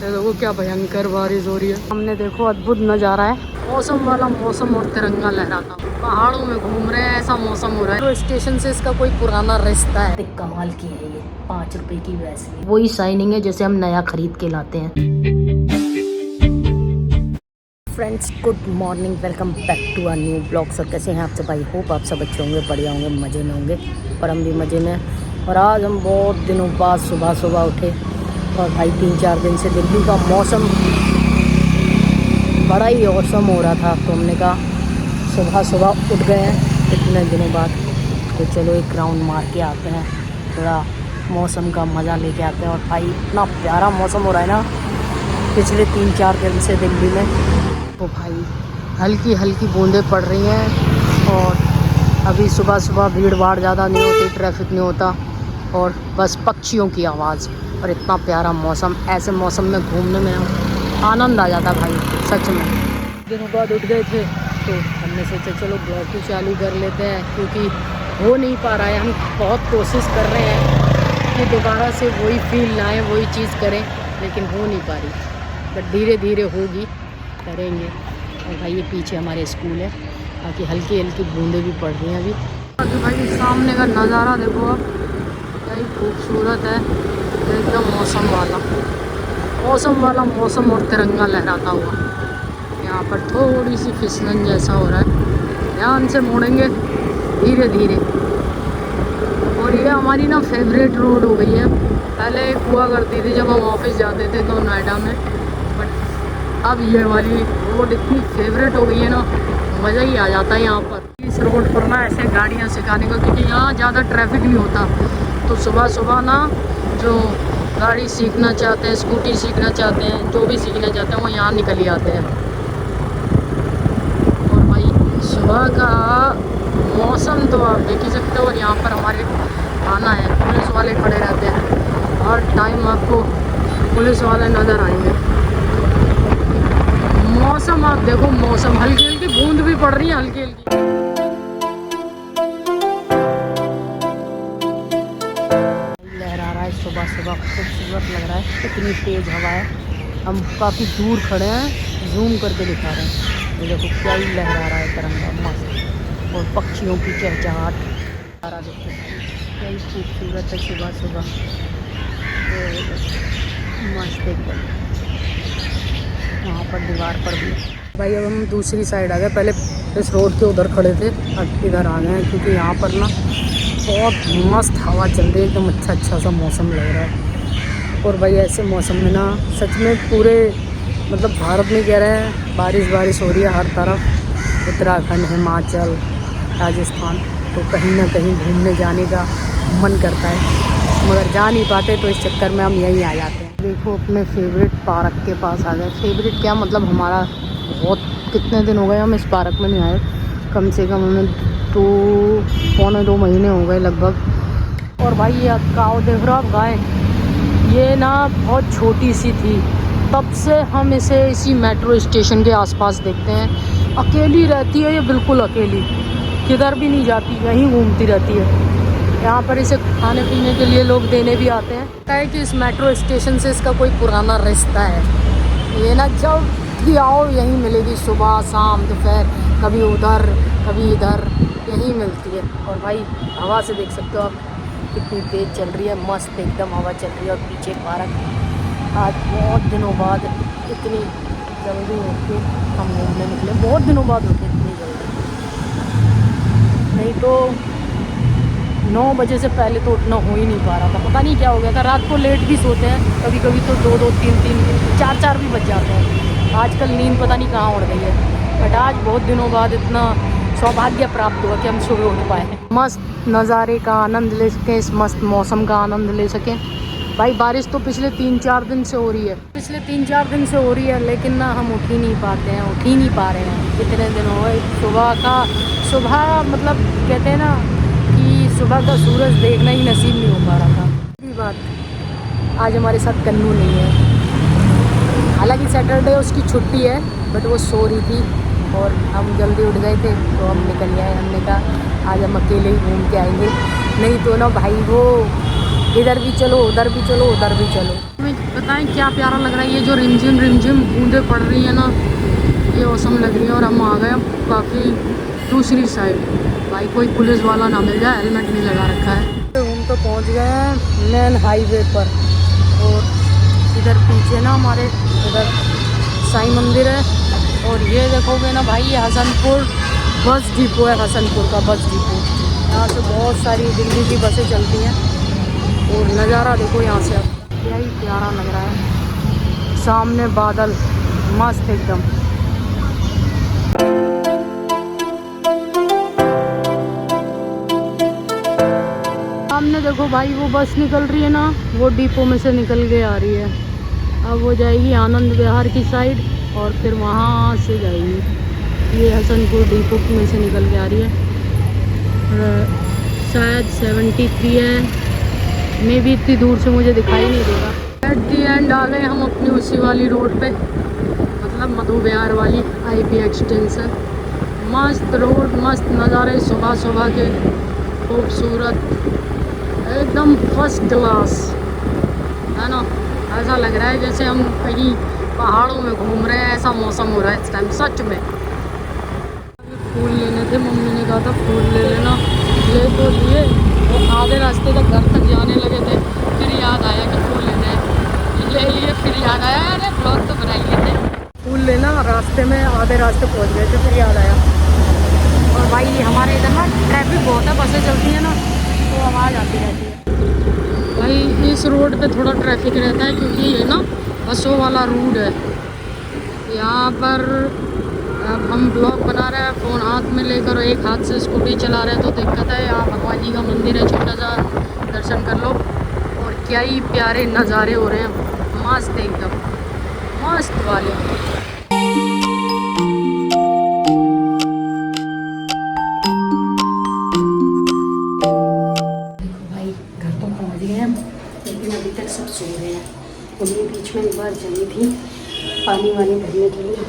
देखो क्या भयंकर बारिश हो रही है। हमने देखो अद्भुत नज़ारा है, मौसम वाला मौसम और तिरंगा लहराता। पहाड़ों में घूम रहे हैं, ऐसा मौसम हो रहा है। तो स्टेशन से इसका कोई पुराना रिश्ता है। कमाल की है ये, 5 रुपए की वैसे वही शाइनिंग है जैसे हम नया खरीद के लाते हैं। Friends good morning, welcome back to a new blog. Sir कैसे हैं आप सब? आई होप आप सब अच्छे होंगे, बढ़िया होंगे, मज़े में होंगे और हम भी मज़े में। और आज हम बहुत दिनों बाद सुबह उठे और भाई 3-4 दिन से दिल्ली का मौसम बड़ा ही औसम हो रहा था, तो हमने कहा सुबह उठ गए हैं इतने दिनों बाद, तो चलो एक राउंड मार के आते हैं, थोड़ा मौसम का मज़ा लेके आते हैं। और भाई इतना प्यारा मौसम हो रहा है ना पिछले 3-4 दिन से दिल्ली में। तो भाई हल्की हल्की बूंदें पड़ रही हैं और अभी सुबह भीड़ भाड़ ज़्यादा नहीं होती, ट्रैफिक नहीं होता और बस पक्षियों की आवाज़ और इतना प्यारा मौसम। ऐसे मौसम में घूमने में आनंद आ जाता भाई सच में। दिनों बाद उठ गए थे तो हमने सोचा चलो ब्लॉग भी चालू कर लेते हैं, क्योंकि हो नहीं पा रहा है। हम बहुत कोशिश कर रहे हैं कि दोबारा से वही फील लाएँ, वही चीज़ करें, लेकिन हो नहीं पा रही। बट धीरे धीरे होगी, करेंगे। और भाई ये पीछे हमारे स्कूल है, बाकी हल्की हल्की बूंदें भी पड़ रही हैं अभी। बाकी भाई सामने का नज़ारा देखो आप, क्या ही खूबसूरत है एकदम। मौसम वाला मौसम और तिरंगा लहराता हुआ। यहाँ पर थोड़ी सी फिसलन जैसा हो रहा है, ध्यान से मोड़ेंगे धीरे धीरे। और ये हमारी ना फेवरेट रोड हो गई है। पहले एक हुआ करती थी जब हम ऑफिस जाते थे तो नोएडा में, बट अब ये वाली रोड इतनी फेवरेट हो गई है ना, मज़ा ही आ जाता है यहाँ पर। इस रोड पर ना ऐसे गाड़ियाँ सिखाने का, क्योंकि यहाँ ज़्यादा ट्रैफिक नहीं होता, तो सुबह ना जो गाड़ी सीखना चाहते हैं, स्कूटी सीखना चाहते हैं, जो भी सीखना चाहते हैं वो यहाँ निकल ही आते हैं। और भाई सुबह का मौसम तो आप देख ही सकते हो। और यहाँ पर हमारे थाना है, पुलिस वाले खड़े रहते हैं, हर टाइम आपको पुलिस वाले नज़र आएंगे। मौसम आप देखो, मौसम हल्की हल्की बूंद भी पड़ रही है, हल्की हल्की। सुबह खूबसूरत लग रहा है, इतनी तेज़ हवा है। हम काफ़ी दूर खड़े हैं, जूम करके दिखा रहे हैं। ये देखो क्या ही लहरा रहा है तिरंगा, मस्त। और पक्षियों की चहचहाट सारा देखो क्या ही खूबसूरत है सुबह मस्त एकदम। वहाँ पर दीवार पर भी भाई अब हम दूसरी साइड आ गए, पहले इस रोड के उधर खड़े थे, अब इधर आ गए हैं, क्योंकि यहाँ पर ना बहुत मस्त हवा चल रही है, एकदम अच्छा सा मौसम लग रहा है। और भाई ऐसे मौसम में ना सच में पूरे मतलब भारत में कह रहे हैं बारिश हो रही है हर तरफ। उत्तराखंड, हिमाचल, राजस्थान, तो कहीं ना कहीं घूमने जाने का मन करता है, मगर जा नहीं पाते, तो इस चक्कर में हम यहीं आ जाते हैं। देखो अपने फेवरेट पार्क के पास आ गए। फेवरेट क्या मतलब, हमारा बहुत कितने दिन हो गए हम इस पार्क में नहीं आए, कम से कम हमें 2-2.25 महीने हो गए लगभग। और भाई ये गाँव देख रहे हो आप, गाय ये ना बहुत छोटी सी थी, तब से हम इसे इसी मेट्रो स्टेशन के आसपास देखते हैं। अकेली रहती है ये, बिल्कुल अकेली, किधर भी नहीं जाती, यहीं घूमती रहती है। यहाँ पर इसे खाने पीने के लिए लोग देने भी आते हैं। क्या है कि इस मेट्रो स्टेशन से इसका कोई पुराना रिश्ता है। ये ना जब भी आओ यहीं मिलेगी, सुबह शाम दोपहर, कभी उधर कभी इधर, यहीं मिलती है। और भाई हवा से देख सकते हो आप कितनी तेज़ चल रही है, मस्त एकदम हवा चल रही है। और पीछे पार्क। आज बहुत दिनों बाद इतनी जल्दी उठ के हम घूमने निकले, बहुत दिनों बाद उठे इतनी जल्दी, नहीं तो 9 बजे से पहले तो उठना हो ही नहीं पा रहा था। पता नहीं क्या हो गया था, रात को लेट भी सोते हैं, कभी कभी तो 2-2, 3-3, 4-4 भी बज जाते हैं। आजकल नींद पता नहीं कहाँ उड़ गई है, बट आज बहुत दिनों बाद इतना सौभाग्य प्राप्त हुआ कि हम सुबह उठ पाए। मस्त नज़ारे का आनंद ले सकें, इस मस्त मौसम का आनंद ले सकें। भाई बारिश तो पिछले 3-4 दिन से हो रही है, लेकिन ना हम उठ ही नहीं पा रहे हैं। कितने दिन हो गए सुबह मतलब कहते हैं ना कि सुबह का सूरज देखना ही नसीब नहीं हो पा रहा था। ये बात आज हमारे साथ कन्नू नहीं है, हालांकि सैटरडे उसकी छुट्टी है, बट वो सो रही थी और हम जल्दी उठ गए थे तो हम निकल आए। हमने कहा आज हम अकेले ही घूम के आएंगे, नहीं तो ना भाई वो इधर भी चलो उधर भी चलो। बताएं क्या प्यारा लग रहा है। ये जो रिमझिम बूंदें पड़ रही है ना, ये औसम लग रही है। और हम आ गए काफ़ी दूसरी साइड। भाई कोई पुलिस वाला ना मिल जाए, हेलमेट नहीं लगा रखा है। हम तो पहुंच गए हैं मेन हाईवे पर। और इधर पीछे ना हमारे इधर साईं मंदिर है। और ये देखोगे ना भाई, ये हसनपुर बस डिपो है, हसनपुर का बस डिपो। यहाँ से बहुत सारी दिल्ली की बसें चलती हैं। और नज़ारा देखो यहाँ से, अब क्या ही प्यारा लग रहा है। सामने बादल मस्त एकदम। सामने देखो भाई, वो बस निकल रही है ना, वो डिपो में से निकल के आ रही है। अब वो जाएगी आनंद विहार की साइड और फिर वहाँ से जाएगी। ये हसनपुर डिपो में से निकल के आ रही है। शायद 73 है, मे भी इतनी दूर से मुझे दिखाई नहीं देगा। एट दी एंड आ गए हम अपनी उसी वाली रोड पे, मतलब मधु विहार वाली IP एक्सटेंशन। मस्त रोड, मस्त नज़ारे सुबह सुबह के, खूबसूरत एकदम फर्स्ट क्लास, है ना। ऐसा लग रहा है जैसे हम कहीं पहाड़ों में घूम रहे हैं, ऐसा मौसम हो रहा है इस टाइम सच में। फूल लेने थे, मम्मी ने कहा था फूल ले लेना, ले तो लिए। वो आधे रास्ते तक घर तक जाने लगे थे, फिर याद आया कि फूल लेने हैं, ले लिए। फिर याद आया अरे ब्लॉग तो बना लिए थे। फूल लेना रास्ते में, आधे रास्ते पहुंच गए थे, फिर याद आया। और भाई हमारे इधर ना ट्रैफिक बहुत है, बसें चलती हैं ना तो आवाज़ आती रहती है। भाई इस रोड पे थोड़ा ट्रैफिक रहता है क्योंकि ये ना बसों वाला रूट है। यहाँ पर अब हम ब्लॉग बना रहे हैं, फ़ोन हाथ में लेकर, एक हाथ से स्कूटी चला रहे हैं तो दिक्कत है। यहाँ भगवान जी का मंदिर है छोटा सा, दर्शन कर लो। और क्या ही प्यारे नज़ारे हो रहे हैं, मस्त एकदम मस्त वाले। भाई घर तो पहुँच गए हैं, लेकिन अभी तक सब सो रहे हैं। मम्मी बीच में एक बार चली थी पानी वानी भरने के लिए,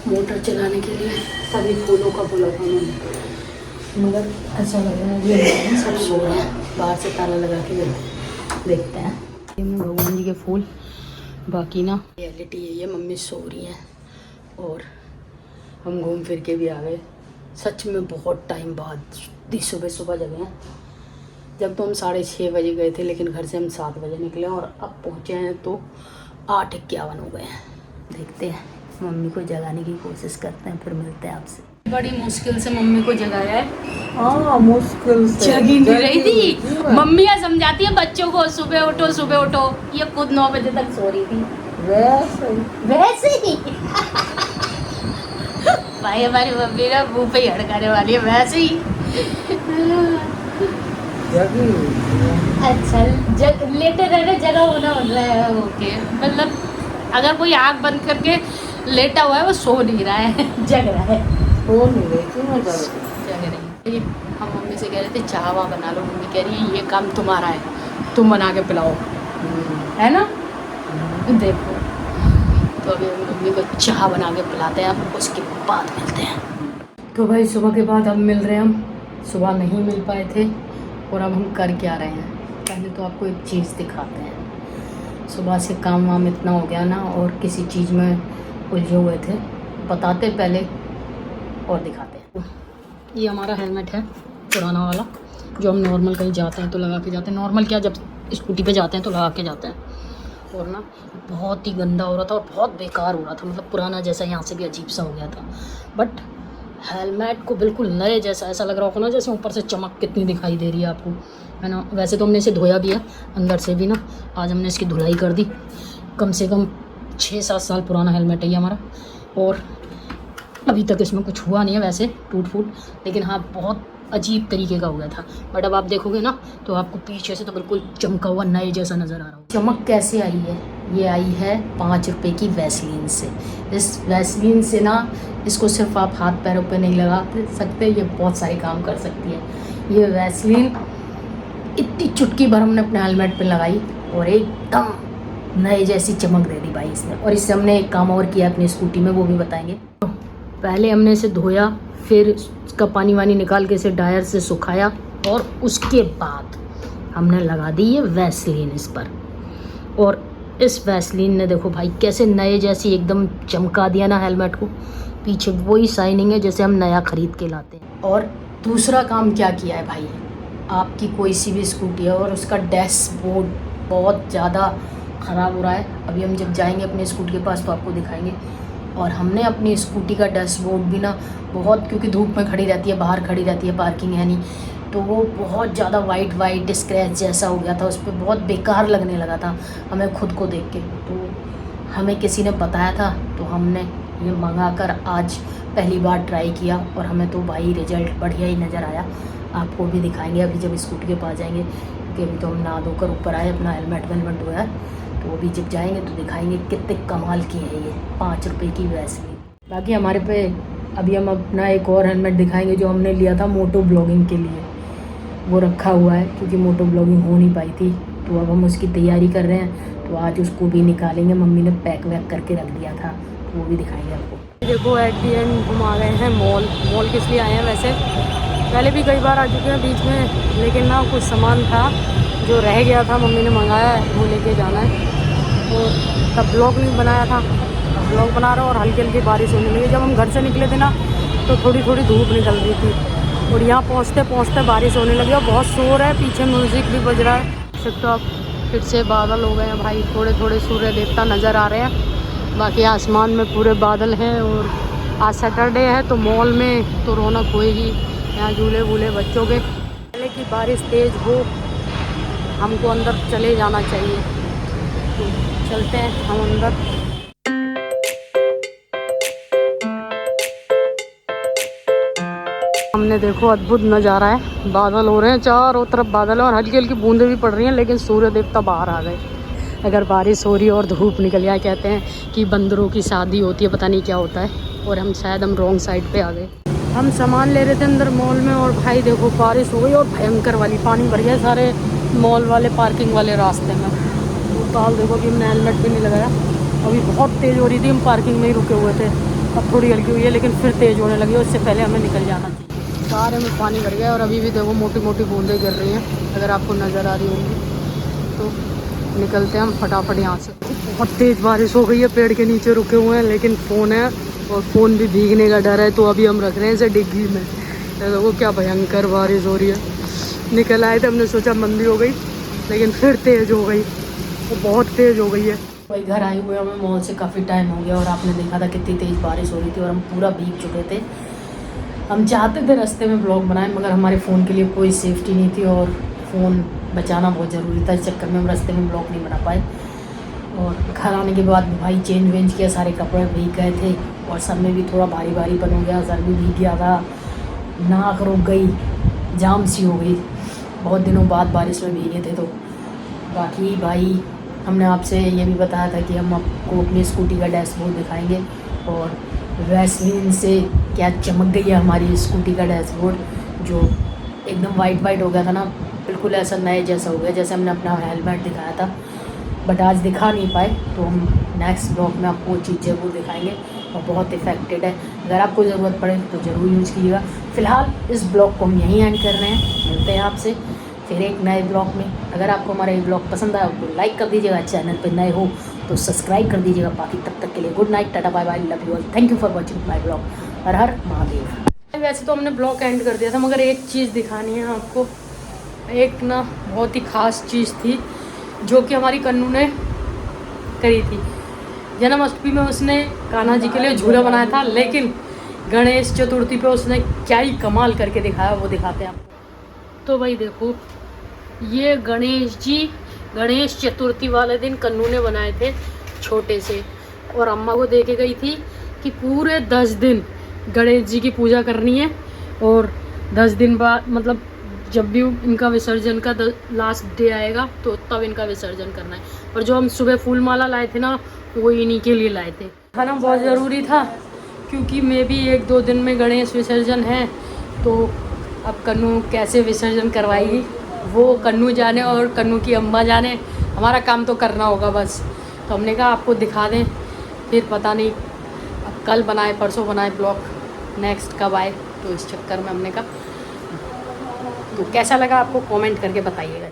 मोटर चलाने के लिए, तभी फूलों का बोला था उन्होंने। मगर ऐसा लग रहा है ये सब सो रहे हैं, बाहर से ताला लगा के देखते हैं। ये भगवान जी के फूल, बाकी ना रियलिटी यही है, मम्मी सो रही हैं और हम घूम फिर के भी आ गए। सच में बहुत टाइम बाद सुबह सुबह जगह हैं। जब तो हम 6:30 बजे गए थे, लेकिन घर से हम 7 बजे निकले और अब पहुँचे हैं तो 8:51 हो गए हैं। देखते हैं, मम्मी को जगाने की कोशिश करते हैं, फिर मिलते हैं आपसे। बड़ी मुश्किल से मम्मी को जगाया है। हाँ, मुश्किल से जगी नहीं रही थी। मम्मी या समझाती है बच्चों को सुबह उठो सुबह उठो, ये खुद 9 बजे तक सो रही थी। वैसे ही भाई हमारी मम्मी ना मुँह पे ही हड़काने वाली है, वैसे ही। अच्छा लेटे रहने जगह होना बन रहा है। ओके, मतलब अगर कोई आँख बंद करके लेटा हुआ है वो सो नहीं रहा है, जग रहा है। सो नहीं रही थी मैं, जग रही। हम मम्मी से कह रहे थे चाय बना लो, मम्मी कह रही है ये काम तुम्हारा है, तुम बना के पिलाओ, है ना। देखो तो अभी मम्मी को चाय बना के पिलाते हैं, अब उसके बाद मिलते हैं। तो भाई सुबह के बाद अब मिल रहे हैं हम। सुबह नहीं मिल पाए थे और अब हम कर क्या रहे हैं, पहले तो आपको एक चीज़ दिखाते हैं। सुबह से काम वाम इतना हो गया ना और किसी चीज़ में उलझे हुए थे, बताते पहले और दिखाते हैं। ये हमारा हेलमेट है पुराना वाला, जो हम नॉर्मल कहीं जाते हैं तो लगा के जाते हैं। नॉर्मल क्या, जब स्कूटी पे जाते हैं तो लगा के जाते हैं। और ना बहुत ही गंदा हो रहा था और बहुत बेकार हो रहा था, मतलब पुराना जैसा, यहाँ से भी अजीब सा हो गया था। बट हेलमेट को बिल्कुल नए जैसा ऐसा लग रहा होगा ना, जैसे ऊपर से चमक कितनी दिखाई दे रही है आपको, है ना। वैसे तो हमने इसे धोया भी है अंदर से भी ना, आज हमने इसकी धुलाई कर दी। कम से कम 6-7 साल पुराना हेलमेट है ये हमारा, और अभी तक इसमें कुछ हुआ नहीं है वैसे टूट फूट, लेकिन हाँ बहुत अजीब तरीके का हो गया था। बट अब आप देखोगे ना तो आपको पीछे से तो बिल्कुल चमका हुआ नए जैसा नज़र आ रहा हो। चमक कैसे आई है, ये आई है 5 रुपए की वैसलीन से। इस वैसलीन से ना, इसको सिर्फ आप हाथ पैरों पे नहीं लगा सकते, ये बहुत सारे काम कर सकती है। ये वैसलीन इतनी चुटकी भर हमने अपने हेलमेट पे लगाई और एकदम नए जैसी चमक दे दी भाई इसने। और इससे हमने एक काम और किया अपनी स्कूटी में, वो भी बताएंगे। तो पहले हमने इसे धोया, फिर इसका पानी वानी निकाल के इसे ड्रायर से सुखाया, और उसके बाद हमने लगा दी ये वैसलीन इस पर। और इस वैसलीन ने देखो भाई कैसे नए जैसी एकदम चमका दिया ना हेलमेट को। पीछे वही शाइनिंग है जैसे हम नया खरीद के लाते हैं। और दूसरा काम क्या किया है भाई, आपकी कोई सी भी स्कूटी है और उसका डैशबोर्ड बहुत ज़्यादा ख़राब हो रहा है। अभी हम जब जाएंगे अपने स्कूटी के पास तो आपको दिखाएंगे। और हमने अपनी स्कूटी का डैशबोर्ड भी ना बहुत, क्योंकि धूप में खड़ी रहती है, बाहर खड़ी रहती है, पार्किंग है नहीं, तो वो बहुत ज़्यादा वाइट स्क्रैच जैसा हो गया था, उस पर बहुत बेकार लगने लगा था हमें खुद को देख के। तो हमें किसी ने बताया था तो हमने ये मंगाकर आज पहली बार ट्राई किया और हमें तो भाई रिज़ल्ट बढ़िया ही नज़र आया। आपको भी दिखाएंगे अभी जब स्कूटी के पास जाएंगे, क्योंकि अभी तो हम नहा धोकर ऊपर आए, अपना हेलमेट वेलमेट धोया, तो अभी जब जाएंगे तो दिखाएंगे कितने कमाल की है ये 5 रुपये की वैसलीन। बाकी हमारे पे अभी हम अपना एक और हेलमेट दिखाएंगे जो हमने लिया था मोटो ब्लॉगिंग के लिए, वो रखा हुआ है क्योंकि मोटो ब्लॉगिंग हो नहीं पाई थी, तो अब हम उसकी तैयारी कर रहे हैं, तो आज उसको भी निकालेंगे। मम्मी ने पैक वैक करके रख दिया था, तो वो भी दिखाएंगे आपको। देखो एट दी एंड हम आ गए हैं मॉल किस लिए आए हैं, वैसे पहले भी कई बार आ चुके हैं बीच में, लेकिन ना कुछ सामान था जो रह गया था, मम्मी ने मंगाया है, वो लेके जाना है। और तब ब्लॉग नहीं बनाया था, अब ब्लॉग बना रहा हूँ। और हल्की हल्की बारिश होने लगी, जब हम घर से निकले थे ना तो थोड़ी थोड़ी धूप निकल रही थी, और यहाँ पहुँचते पहुँचते बारिश होने लगी और बहुत शोर है, पीछे म्यूज़िक भी बज रहा है। सकते फिर से बादल हो गए हैं भाई, थोड़े थोड़े सूर्य देवता नज़र आ रहे हैं, बाकी आसमान में पूरे बादल हैं। और आज सैटरडे है तो मॉल में तो रौनक होएगी, यहाँ झूले वूले बच्चों के। पहले की बारिश तेज़ हो, हमको अंदर चले जाना चाहिए, तो चलते हैं हम अंदर। हमने देखो अद्भुत नज़ारा है, बादल हो रहे हैं, चारों तरफ बादल है और हल्की हल्की बूंदें भी पड़ रही हैं, लेकिन सूर्य देवता बाहर आ गए। अगर बारिश हो रही है और धूप निकल जाए, कहते हैं कि बंदरों की शादी होती है, पता नहीं क्या होता है। और हम रॉन्ग साइड पे आ गए। हम सामान ले रहे थे अंदर मॉल में और भाई देखो बारिश हो गई और भयंकर वाली, पानी भर गया सारे मॉल वाले पार्किंग वाले रास्ते में। तो ताल देखो कि हमने हेलमेट भी नहीं लगाया, अभी बहुत तेज़ हो रही थी, हम पार्किंग में ही रुके हुए थे। अब थोड़ी हल्की हुई है लेकिन फिर तेज़ होने लगी, उससे पहले हमें निकल जाना चाहिए। सारे में पानी भर गया और अभी भी देखो मोटी मोटी बूंदें गिर रही हैं, अगर आपको नज़र आ रही होंगी। तो निकलते हैं हम फटाफट यहाँ से। बहुत तेज़ बारिश हो गई है, पेड़ के नीचे रुके हुए हैं, लेकिन फ़ोन है और फ़ोन भी भीगने का डर है, तो अभी हम रख रहे हैं इसे डिग्गी में। देखो क्या भयंकर बारिश हो रही है। निकल आए थे, हमने सोचा मंदी हो गई, लेकिन फिर तेज़ हो गई, वो बहुत तेज़ हो गई है। भाई घर आए हुए हमें मॉल से काफ़ी टाइम हो गया और आपने देखा था कितनी तेज़ बारिश हो रही थी और हम पूरा भीग चुके थे। हम चाहते थे रास्ते में ब्लॉग बनाएं, मगर हमारे फ़ोन के लिए कोई सेफ्टी नहीं थी और फ़ोन बचाना बहुत ज़रूरी था, इस चक्कर में हम रास्ते में ब्लॉग नहीं बना पाए। और घर आने के बाद भाई चेंज वेंज किया, सारे कपड़े भीग गए थे और सब में भी थोड़ा भारी भारीपन हो गया, सर भी भीग गया था, नाक रुक गई, जाम सी हो गई, बहुत दिनों बाद बारिश में भीगे थे। तो बाकी भाई हमने आपसे ये भी बताया था कि हम आपको अपनी स्कूटी का डैशबोर्ड दिखाएंगे और वैसलीन से क्या चमक गई है हमारी स्कूटी का डैशबोर्ड, जो एकदम वाइट हो गया था ना, बिल्कुल ऐसा नए जैसा हो गया जैसे हमने अपना हेलमेट दिखाया था। बट आज दिखा नहीं पाए, तो हम नेक्स्ट ब्लॉग में आपको वो चीज़ ज़रूर दिखाएंगे और बहुत इफेक्टेड है, अगर आपको ज़रूरत पड़े तो ज़रूर यूज़ कीजिएगा। फ़िलहाल इस ब्लॉग को हम यहीं एंड कर रहे हैं, मिलते हैं आपसे फिर एक नए ब्लॉग में। अगर आपको हमारा ये ब्लॉग पसंद आया तो लाइक कर दीजिएगा, चैनल पर नए हो तो सब्सक्राइब कर दीजिएगा। बाकी तब तक के लिए good night, tata bye bye, love you all, thank you for watching my blog. हर हर महादेव। वैसे तो हमने ब्लॉग एंड कर दिया था, मगर एक चीज़ दिखानी है आपको, एक ना बहुत ही ख़ास चीज़ थी जो कि हमारी कन्नू ने करी थी। जन्माष्टमी में उसने कान्हा जी के लिए झूला बनाया था, लेकिन गणेश चतुर्थी पे उसने क्या ही कमाल करके दिखाया, वो दिखाते हैं आपको। तो भाई देखो, ये गणेश चतुर्थी वाले दिन कन्नू ने बनाए थे छोटे से, और अम्मा को दे के गई थी कि पूरे 10 दिन गणेश जी की पूजा करनी है और 10 दिन बाद, मतलब जब भी इनका विसर्जन का लास्ट डे आएगा तो तब इनका विसर्जन करना है। और जो हम सुबह फूल माला लाए थे ना, वो इन्हीं के लिए लाए थे। खाना बहुत ज़रूरी था क्योंकि मे भी 1-2 दिन में गणेश विसर्जन है, तो अब कन्नू कैसे विसर्जन करवाएगी वो कन्नू जाने और कन्नू की अम्मा जाने, हमारा काम तो करना होगा बस। तो हमने कहा आपको दिखा दें, फिर पता नहीं अब कल बनाए परसों बनाए ब्लॉग, नेक्स्ट कब आए, तो इस चक्कर में हमने कहा। तो कैसा लगा आपको कमेंट करके बताइएगा।